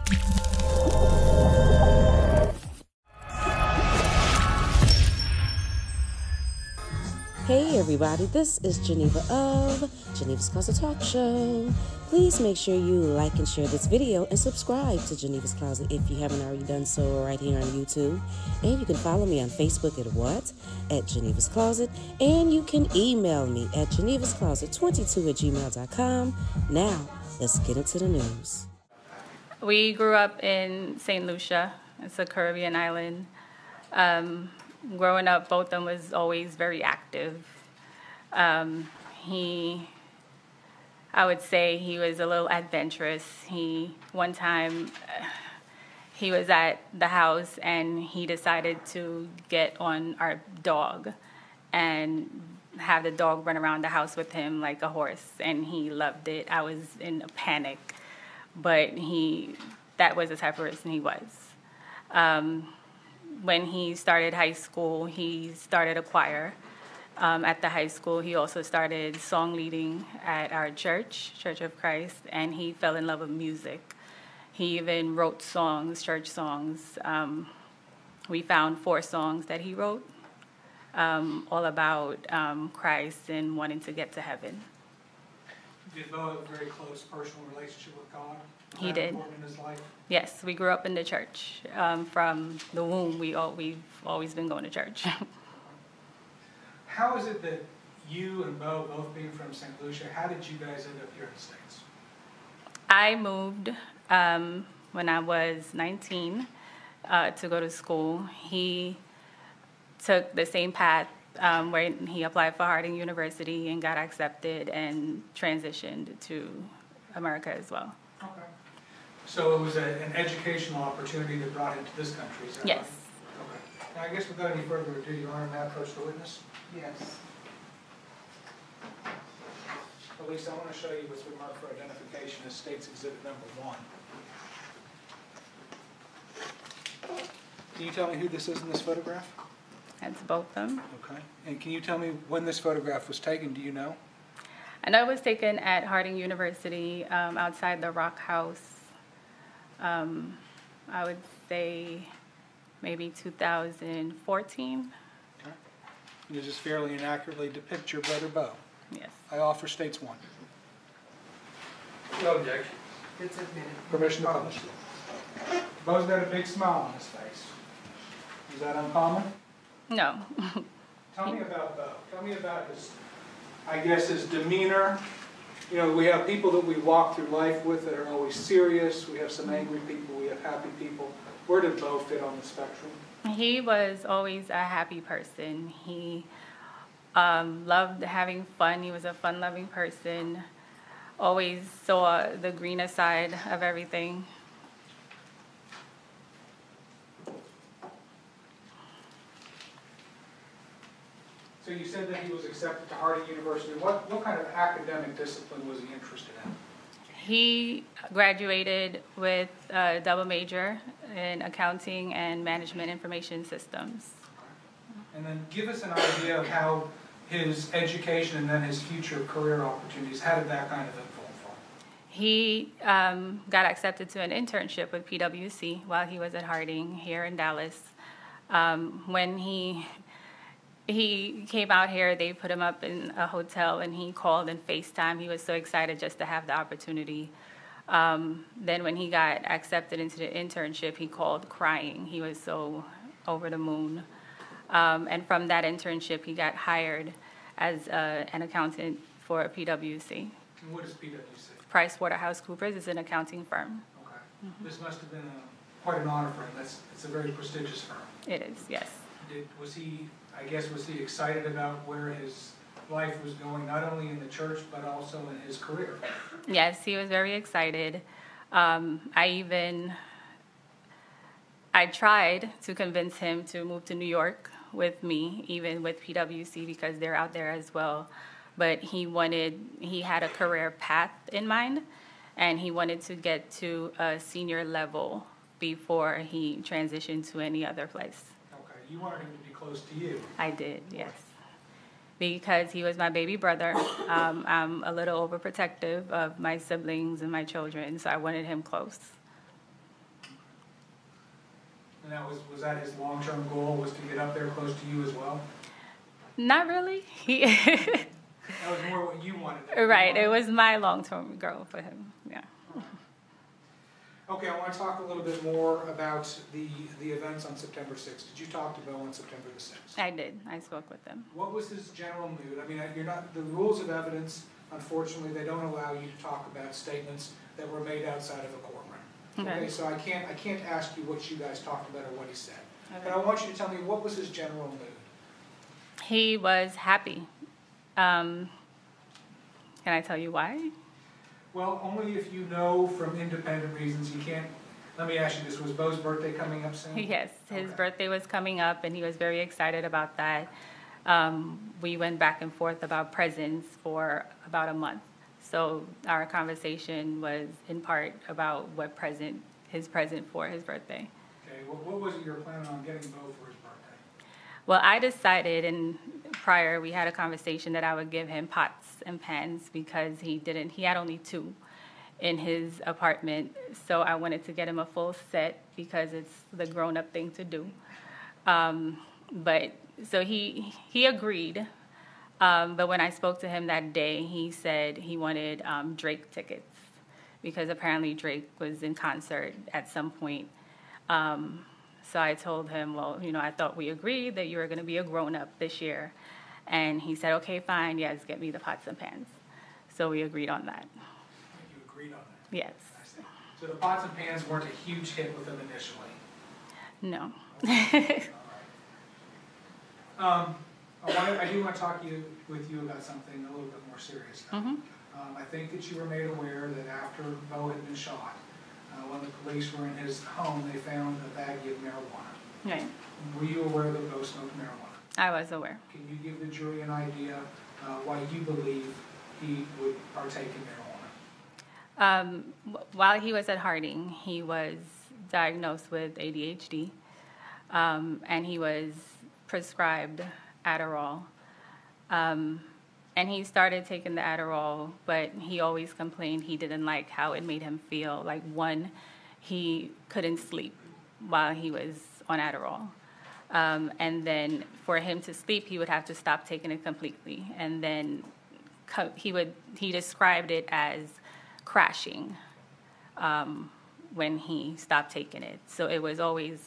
Hey everybody, this is Geneva of Geneva's Closet Talk Show. Please make sure you like and share this video and subscribe to Geneva's Closet if you haven't already done so right here on YouTube. And you can follow me on Facebook at Geneva's Closet. And you can email me at genevascloset22@gmail.com. Now, let's get into the news. We grew up in St. Lucia. It's a Caribbean island. Growing up, Botham was always very active. I would say he was a little adventurous. One time, he was at the house and he decided to get on our dog and have the dog run around the house with him like a horse, and he loved it. I was in a panic, but that was the type of person he was. When he started high school, he started a choir at the high school. He also started song leading at our church, Church of Christ, and he fell in love with music. He even wrote songs, church songs. We found 4 songs that he wrote, all about Christ and wanting to get to heaven. Did Bo have a very close personal relationship with God? He did. Important in his life? Yes, we grew up in the church. From the womb, we've always been going to church. How is it that you and Bo, both being from St. Lucia, how did you guys end up here in the States? I moved when I was 19 to go to school. He took the same path where he applied for Harding University and got accepted and transitioned to America as well. Okay. So it was an educational opportunity that brought him to this country, is that Yes. right? Okay. Now, I guess without any further ado, Your Honor, may I approach the witness? Yes. Elise, I want to show you what's been marked for identification as State's Exhibit Number 1. Can you tell me who this is in this photograph? That's Botham. Okay. And can you tell me when this photograph was taken? Do you know? I know it was taken at Harding University outside the Rock House. I would say maybe 2014. Okay. And does this fairly inaccurately depict your brother Bo? Yes. I offer States 1. No objection. It's admitted. Permission to publish. Bo's got a big smile on his face. Is that uncommon? No. Tell me about Bo. Tell me about his demeanor. You know, we have people that we walk through life with that are always serious. We have some angry people. We have happy people. Where did Bo fit on the spectrum? He was always a happy person. He loved having fun. He was a fun-loving person. Always saw the greener side of everything. So you said that he was accepted to Harding University. What kind of academic discipline was he interested in? He graduated with a double major in accounting and management information systems. And then give us an idea of how his education and then his future career opportunities, how did that kind of unfold for him? He got accepted to an internship with PwC while he was at Harding here in Dallas. When he came out here, they put him up in a hotel, and he called and FaceTime. He was so excited just to have the opportunity. Then when he got accepted into the internship, he called crying. He was so over the moon. And from that internship, he got hired as an accountant for PwC. And what is PwC? PricewaterhouseCoopers is an accounting firm. Okay. This must have been quite an honor for him. It's a very prestigious firm. It is, yes. Was he excited about where his life was going, not only in the church, but also in his career? Yes, he was very excited. I tried to convince him to move to New York with me, even with PwC, because they're out there as well. But he had a career path in mind, and he wanted to get to a senior level before he transitioned to any other place. Okay, you wanted him to be close to you. I did, yes. Because he was my baby brother. I'm a little overprotective of my siblings and my children, so I wanted him close. And that was that his long-term goal, was to get up there close to you as well? Not really. That was more what you wanted. Right. It was my long-term goal for him. Yeah. Okay, I want to talk a little bit more about the events on September 6th. Did you talk to Bo on September the 6th? I did. I spoke with him. What was his general mood? I mean, you're not, the rules of evidence, unfortunately, they don't allow you to talk about statements that were made outside of a courtroom. Okay, so I can't ask you what you guys talked about or what he said. Okay. But I want you to tell me, what was his general mood? He was happy. Can I tell you why? Well, only if you know from independent reasons. You can't. Let me ask you this: was Bo's birthday coming up soon? Yes, his birthday was coming up, and he was very excited about that. We went back and forth about presents for about a month. So our conversation was in part about what his present for his birthday. Okay. Well, what was it you were planning on getting Bo for his birthday? Well, I decided, and prior we had a conversation, that I would give him pots and pans because he had only 2 in his apartment. So I wanted to get him a full set because it's the grown-up thing to do. But so he agreed. But when I spoke to him that day, he said he wanted Drake tickets because apparently Drake was in concert at some point. So I told him, well, I thought we agreed that you were going to be a grown-up this year. And he said, okay, fine, yes, get me the pots and pans. So we agreed on that. You agreed on that? Yes. I see. So the pots and pans weren't a huge hit with him initially? No. Okay. All right. I do want to talk with you about something a little bit more serious now. Mm-hmm. I think that you were made aware that after Bo had been shot, when the police were in his home, they found a baggie of marijuana. Right. Were you aware that Bo smoked marijuana? I was aware. Can you give the jury an idea why you believe he would partake in marijuana? While he was at Harding, he was diagnosed with ADHD, and he was prescribed Adderall. And he started taking the Adderall, but he always complained he didn't like how it made him feel. Like, one, he couldn't sleep while he was on Adderall. And then for him to sleep, he would have to stop taking it completely. And then he described it as crashing when he stopped taking it. So it was always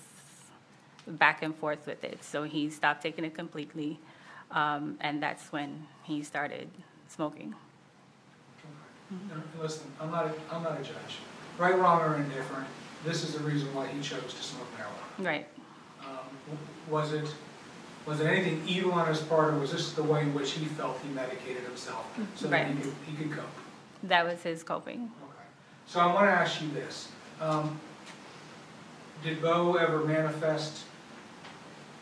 back and forth with it. So he stopped taking it completely, and that's when he started smoking. Okay. Mm-hmm. Listen, I'm not a judge. Right, wrong, or indifferent, this is the reason why he chose to smoke marijuana. Right. Was it anything evil on his part, or was this the way in which he felt he medicated himself so that he could cope? That was his coping. Okay. So I want to ask you this. Did Bo ever manifest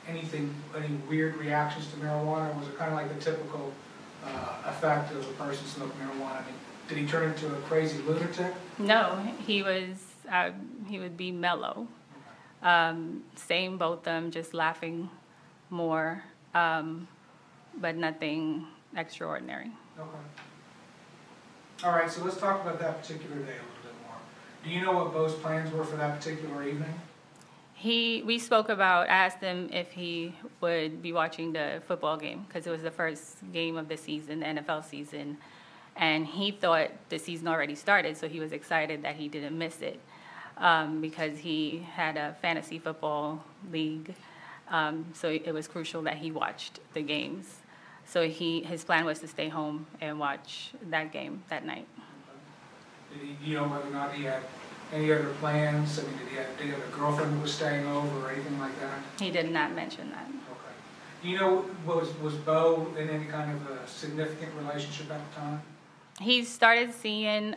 any weird reactions to marijuana, or was it kind of like the typical effect of a person smoking marijuana? I mean, did he turn into a crazy lunatic? No, he would be mellow. Same Botham, just laughing more, but nothing extraordinary. Okay. All right, so let's talk about that particular day a little bit more. Do you know what Bo's plans were for that particular evening? We spoke about, I asked him if he would be watching the football game, because it was the first game of the season, the NFL season, and he thought the season already started, so he was excited that he didn't miss it, because he had a fantasy football league, so it was crucial that he watched the games. So his plan was to stay home and watch that game that night. Do you know whether or not he had any other plans? I mean, did he have a girlfriend who was staying over or anything like that? He did not mention that. Okay. Do you know, was Bo in any kind of a significant relationship at the time? He started seeing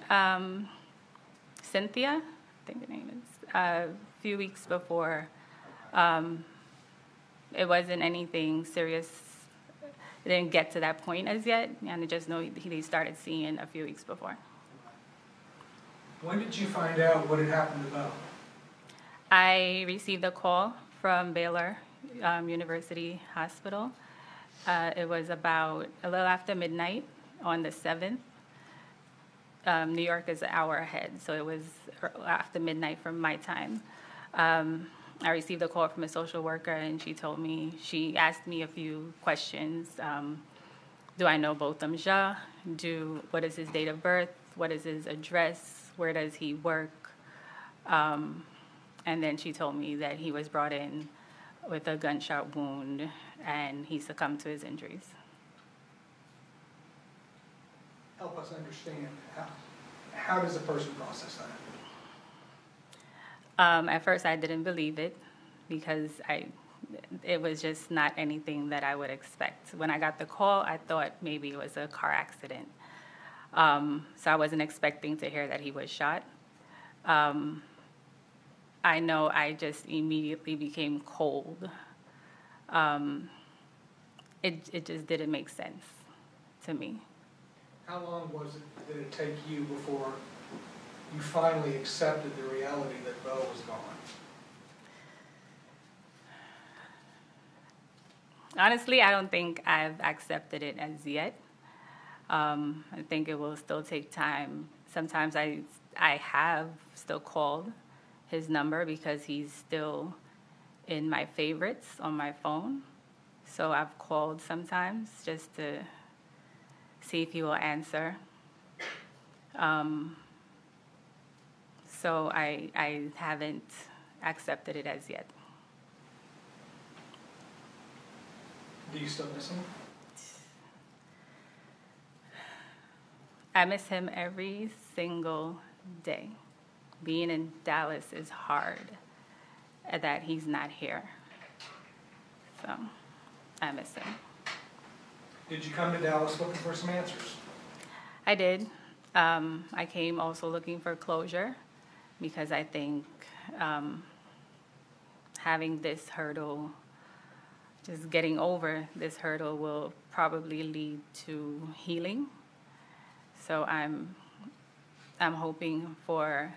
Cynthia, I think her name is, a few weeks before. It wasn't anything serious. It didn't get to that point as yet, and I just know he started seeing a few weeks before. When did you find out what had happened to Bo? I received a call from Baylor University Hospital. It was about a little after midnight on the 7th. New York is an hour ahead, so it was after midnight from my time. I received a call from a social worker, and she asked me a few questions. Do I know Botham? What is his date of birth? What is his address? Where does he work? And then she told me that he was brought in with a gunshot wound, and he succumbed to his injuries. Help us understand, how does a person process that? At first, I didn't believe it because it was just not anything that I would expect. When I got the call, I thought maybe it was a car accident. So I wasn't expecting to hear that he was shot. I know I just immediately became cold. It just didn't make sense to me. How long did it take you before you finally accepted the reality that Bo was gone? Honestly, I don't think I've accepted it as yet. I think it will still take time. Sometimes I have still called his number because he's still in my favorites on my phone. So I've called sometimes just to see if he will answer. So I haven't accepted it as yet. Do you still miss him? I miss him every single day. Being in Dallas is hard, that he's not here. So I miss him. Did you come to Dallas looking for some answers? I did. I came also looking for closure because I think having this hurdle, just getting over this hurdle, will probably lead to healing. So I'm hoping for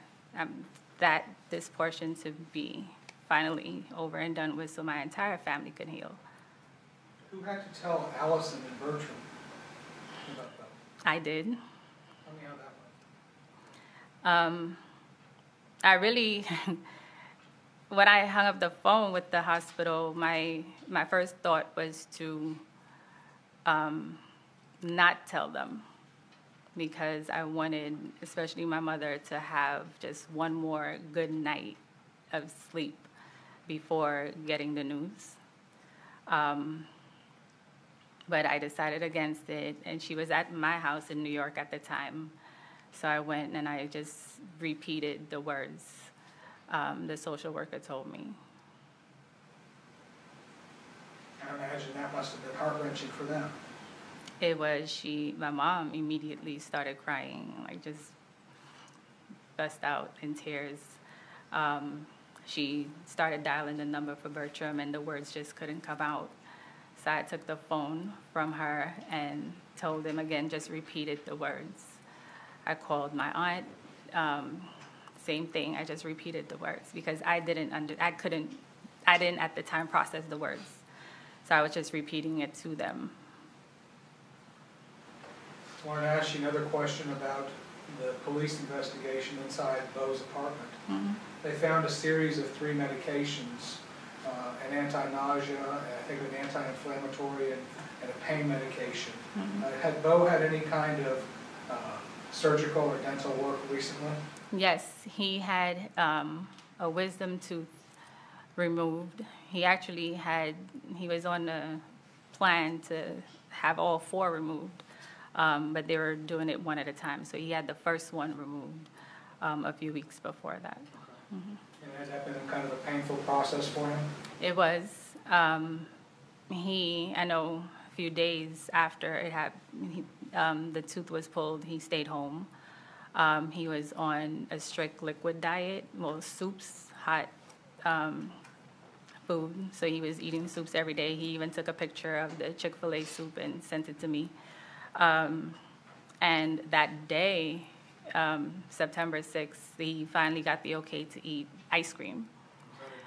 that this portion to be finally over and done with so my entire family can heal. Who had to tell Allison and Bertram about that? I did. Tell me how that went. I really, when I hung up the phone with the hospital, my first thought was to not tell them, because I wanted, especially my mother, to have just one more good night of sleep before getting the news. But I decided against it, and she was at my house in New York at the time. So I went and I just repeated the words the social worker told me. I imagine that must have been heart-wrenching for them. It was. My mom immediately started crying, like just bust out in tears. She started dialing the number for Bertram, and the words just couldn't come out. So I took the phone from her and told him again, just repeated the words. I called my aunt, same thing. I just repeated the words because I didn't at the time process the words. So I was just repeating it to them. I wanted to ask you another question about the police investigation inside Bo's apartment. Mm-hmm. They found a series of 3 medications, an anti-nausea, I think an anti-inflammatory, and a pain medication. Mm-hmm. Had Bo had any kind of surgical or dental work recently? Yes, he had a wisdom tooth removed. He was on a plan to have all 4 removed, but they were doing it one at a time. So he had the first one removed a few weeks before that. Mm-hmm. And has that been kind of a painful process for him? It was. I know a few days after it happened, the tooth was pulled, he stayed home. He was on a strict liquid diet, soups, hot food. So he was eating soups every day. He even took a picture of the Chick-fil-A soup and sent it to me. And that day, September 6th, he finally got the okay to eat ice cream.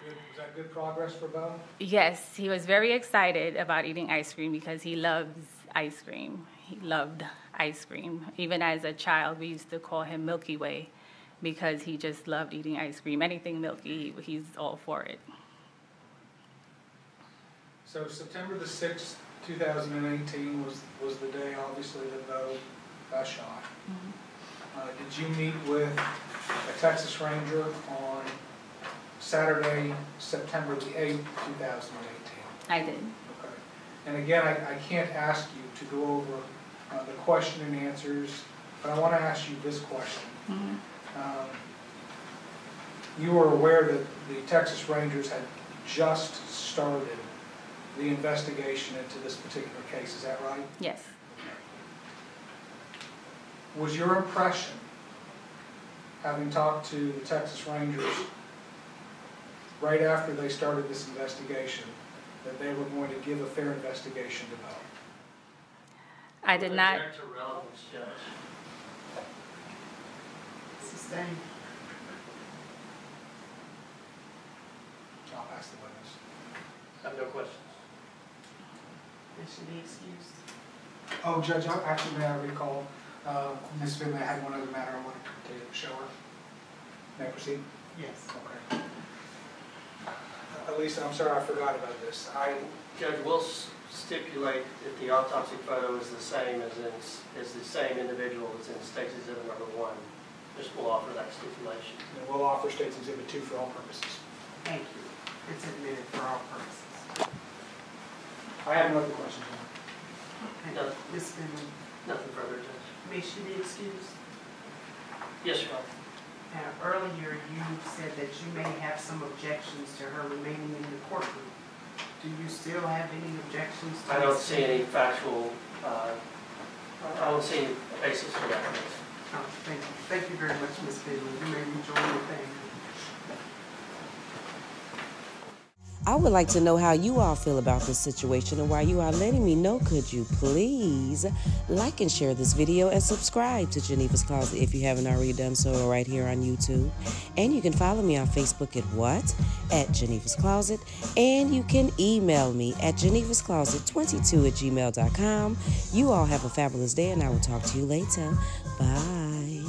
Was that good progress for Bo? Yes, he was very excited about eating ice cream because he loves ice cream. He loved ice cream. Even as a child, we used to call him Milky Way because he just loved eating ice cream. Anything milky, he's all for it. So September the 6th, 2018 was the day, obviously, that Bo got shot. Did you meet with a Texas Ranger on Saturday, September the 8th, 2018? I did. Okay. And again, I can't ask you to go over the question and answers, but I want to ask you this question. You were aware that the Texas Rangers had just started the investigation into this particular case, is that right? Yes. Was your impression, having talked to the Texas Rangers right after they started this investigation, that they were going to give a fair investigation to Bo? I did not. Object to relevance, Judge. Sustained. I'll ask the witness. I have no questions. They should be excused. Oh, Judge, actually, may I recall, Ms. Finley, I had one other matter I wanted to show her. May I proceed? Yes. Okay. Lisa, I'm sorry I forgot about this. Judge, we'll stipulate that the autopsy photo is the same as the same individual that's in State's Exhibit number 1. Just will offer that stipulation. And we'll offer State's Exhibit 2 for all purposes. Thank you. It's admitted for all purposes. I have no other questions. Okay. No. Ms. Finley, Nothing further, Judge. may she be excused? Yes, Your Honor. Now, earlier you said that you may have some objections to her remaining in the courtroom. Do you still have any objections to I don't this? see any factual, I don't see any basis for that. Oh, thank you. Thank you very much, Ms. Finley. You may rejoin your family. I would like to know how you all feel about this situation, and while you are letting me know, could you please like and share this video and subscribe to Geneva's Closet if you haven't already done so right here on YouTube. And you can follow me on Facebook at Geneva's Closet, and you can email me at genevascloset22@gmail.com. You all have a fabulous day, and I will talk to you later. Bye.